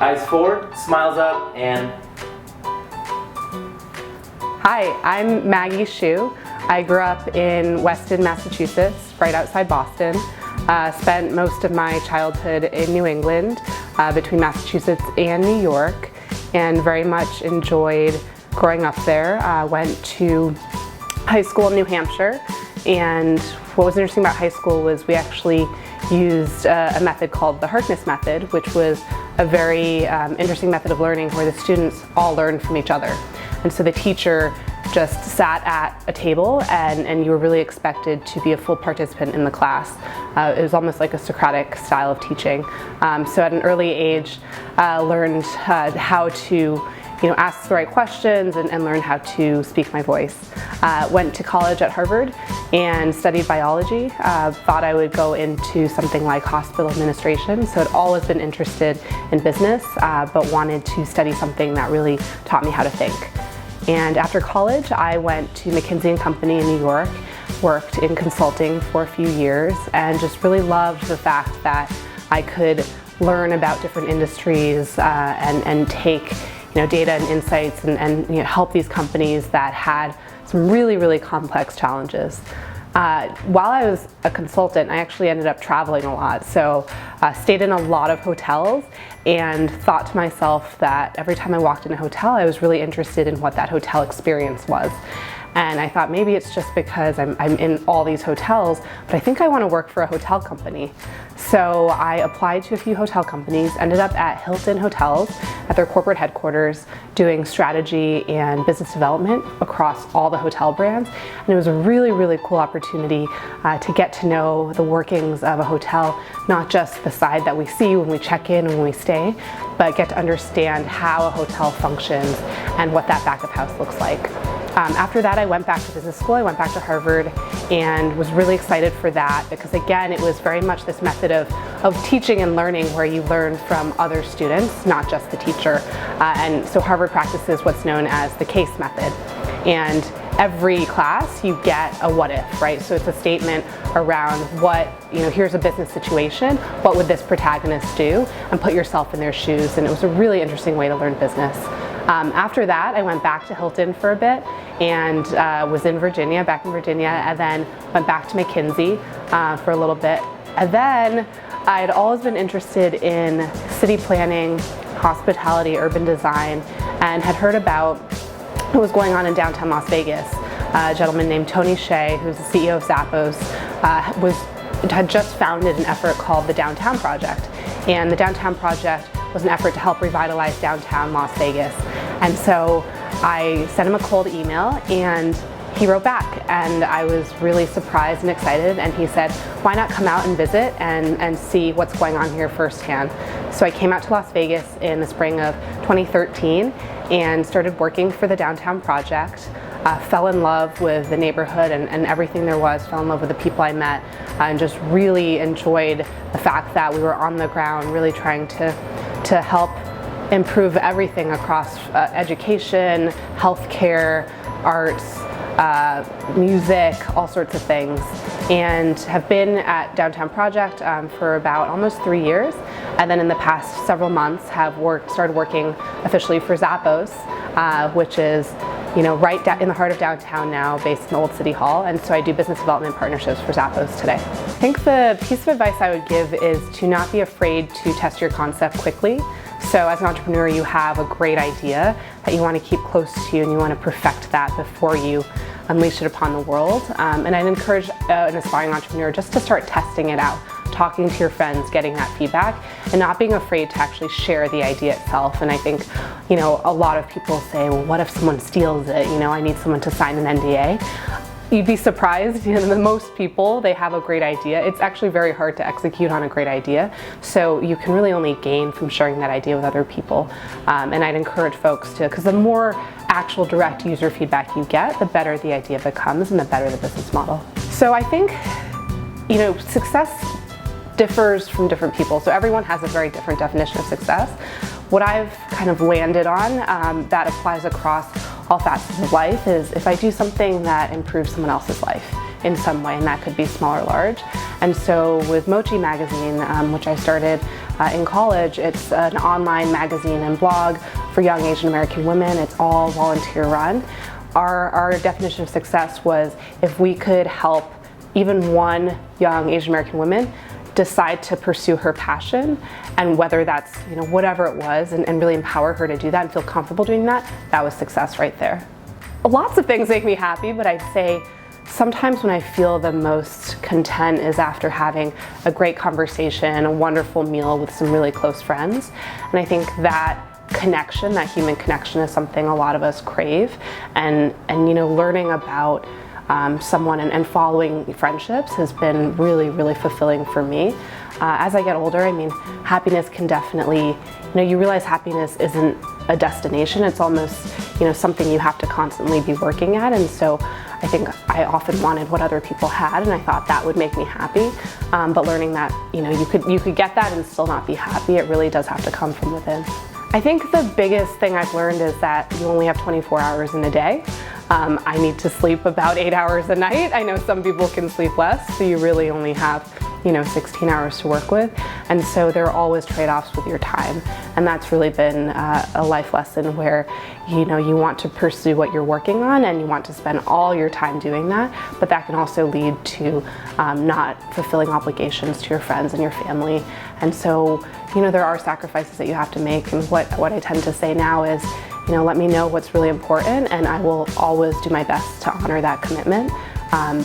Eyes forward, smiles up, and... Hi, I'm Maggie Hsu. I grew up in Weston, Massachusetts, right outside Boston. Spent most of my childhood in New England, between Massachusetts and New York, and very much enjoyed growing up there. Went to high school in New Hampshire, and what was interesting about high school was we actually used a method called the Harkness method, which was a very interesting method of learning where the students all learned from each other. And so the teacher just sat at a table and you were really expected to be a full participant in the class. It was almost like a Socratic style of teaching. So at an early age, learned how to ask the right questions and learn how to speak my voice. Went to college at Harvard and studied biology. Thought I would go into something like hospital administration, so I'd always been interested in business, but wanted to study something that really taught me how to think. And after college, I went to McKinsey & Company in New York, worked in consulting for a few years, and just really loved the fact that I could learn about different industries and take data and insights and help these companies that had some really, really complex challenges. While I was a consultant, I actually ended up traveling a lot. So stayed in a lot of hotels and thought to myself that every time I walked in a hotel, I was really interested in what that hotel experience was. And I thought maybe it's just because I'm in all these hotels, but I think I want to work for a hotel company. So I applied to a few hotel companies, ended up at Hilton Hotels at their corporate headquarters doing strategy and business development across all the hotel brands. And it was a really, really cool opportunity to get to know the workings of a hotel, not just the side that we see when we check in and when we stay, but get to understand how a hotel functions and what that back of house looks like. After that, I went back to business school. I went back to Harvard and was really excited for that because, again, it was very much this method of teaching and learning where you learn from other students, not just the teacher. And so Harvard practices what's known as the case method. And every class you get a what if, right? So it's a statement around what, here's a business situation, what would this protagonist do? And put yourself in their shoes. And it was a really interesting way to learn business. After that, I went back to Hilton for a bit and was in Virginia, back in Virginia, and then went back to McKinsey for a little bit. And then I had always been interested in city planning, hospitality, urban design, and had heard about what was going on in downtown Las Vegas. A gentleman named Tony Hsieh, who's the CEO of Zappos, had just founded an effort called the Downtown Project. And the Downtown Project was an effort to help revitalize downtown Las Vegas. And so I sent him a cold email and he wrote back, and I was really surprised and excited, and he said, why not come out and visit and see what's going on here firsthand. So I came out to Las Vegas in the spring of 2013 and started working for the Downtown Project. Fell in love with the neighborhood and everything there was, fell in love with the people I met, and just really enjoyed the fact that we were on the ground really trying to help improve everything across education, healthcare, arts, music, all sorts of things, and have been at Downtown Project for about almost 3 years, and then in the past several months have started working officially for Zappos, which is right in the heart of downtown now, based in the old City Hall, and so I do business development partnerships for Zappos today. I think the piece of advice I would give is to not be afraid to test your concept quickly. So as an entrepreneur, you have a great idea that you want to keep close to you and you want to perfect that before you unleash it upon the world. And I'd encourage an aspiring entrepreneur just to start testing it out, talking to your friends, getting that feedback, and not being afraid to actually share the idea itself. And I think, a lot of people say, well, what if someone steals it? I need someone to sign an NDA. You'd be surprised, the most people, they have a great idea. It's actually very hard to execute on a great idea. So you can really only gain from sharing that idea with other people. And I'd encourage folks to, because the more actual direct user feedback you get, the better the idea becomes and the better the business model. So I think, success differs from different people. So everyone has a very different definition of success. What I've kind of landed on that applies across all facets of life is if I do something that improves someone else's life in some way, and that could be small or large, And so with Mochi magazine, which I started in college, it's an online magazine and blog for young Asian American women. It's all volunteer run. Our definition of success was if we could help even one young Asian American woman decide to pursue her passion, and whether that's whatever it was, and really empower her to do that and feel comfortable doing that, that was success right there. Lots of things make me happy, but I'd say sometimes when I feel the most content is after having a great conversation, a wonderful meal with some really close friends. And I think that connection, that human connection, is something a lot of us crave, and learning about someone and following friendships has been really, really fulfilling for me. As I get older, I mean, happiness can definitely, you realize happiness isn't a destination, it's almost, something you have to constantly be working at. And so I think I often wanted what other people had, and I thought that would make me happy. But learning that, you could get that and still not be happy, it really does have to come from within. I think the biggest thing I've learned is that you only have 24 hours in a day. I need to sleep about 8 hours a night. I know some people can sleep less, so you really only have 16 hours to work with. And so there are always trade-offs with your time. And that's really been a life lesson where, you want to pursue what you're working on and you want to spend all your time doing that, but that can also lead to not fulfilling obligations to your friends and your family. And so, there are sacrifices that you have to make. And what I tend to say now is, let me know what's really important, and I will always do my best to honor that commitment.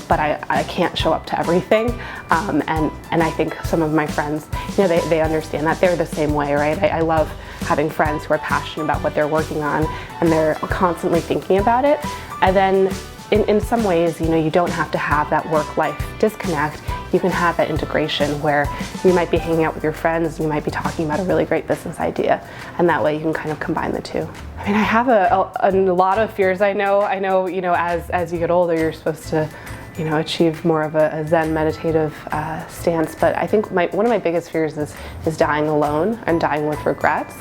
But I can't show up to everything, and I think some of my friends, they understand that. They're the same way, right? I love having friends who are passionate about what they're working on, and they're constantly thinking about it. And then in some ways, you don't have to have that work-life disconnect. You can have that integration where you might be hanging out with your friends, you might be talking about a really great business idea, and that way you can kind of combine the two. I mean, I have a lot of fears. I know, as you get older, you're supposed to, achieve more of a Zen meditative stance. But I think one of my biggest fears is dying alone and dying with regrets.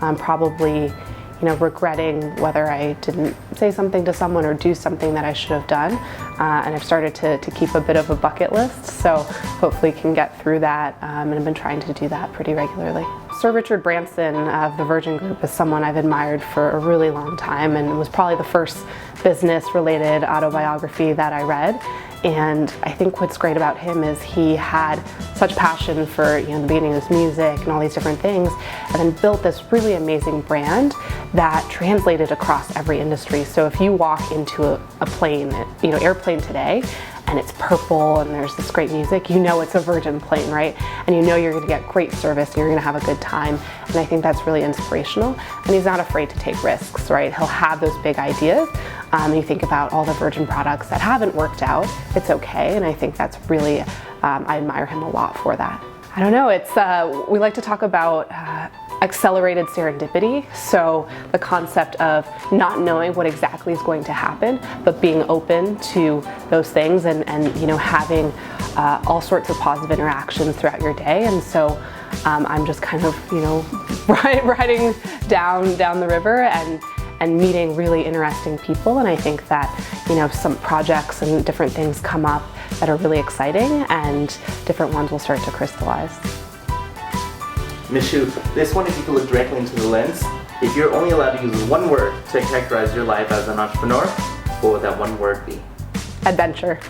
Probably, regretting whether I didn't say something to someone or do something that I should have done. And I've started to keep a bit of a bucket list, so hopefully can get through that, and I've been trying to do that pretty regularly. Sir Richard Branson of the Virgin Group is someone I've admired for a really long time, and was probably the first business-related autobiography that I read. And I think what's great about him is he had such passion for the beginning of his music and all these different things, and then built this really amazing brand that translated across every industry. So if you walk into a plane, airplane today, and it's purple and there's this great music, it's a Virgin plane, right? And you're gonna get great service and you're gonna have a good time. And I think that's really inspirational. And he's not afraid to take risks, right? He'll have those big ideas. And you think about all the Virgin products that haven't worked out, it's okay. And I think that's really, I admire him a lot for that. I don't know, we like to talk about accelerated serendipity. So the concept of not knowing what exactly is going to happen, but being open to those things and having all sorts of positive interactions throughout your day. And so I'm just kind of, riding down the river and meeting really interesting people. And I think that, some projects and different things come up that are really exciting, and different ones will start to crystallize. Ms. Hsu, this one, if you could look directly into the lens, if you're only allowed to use one word to characterize your life as an entrepreneur, what would that one word be? Adventure.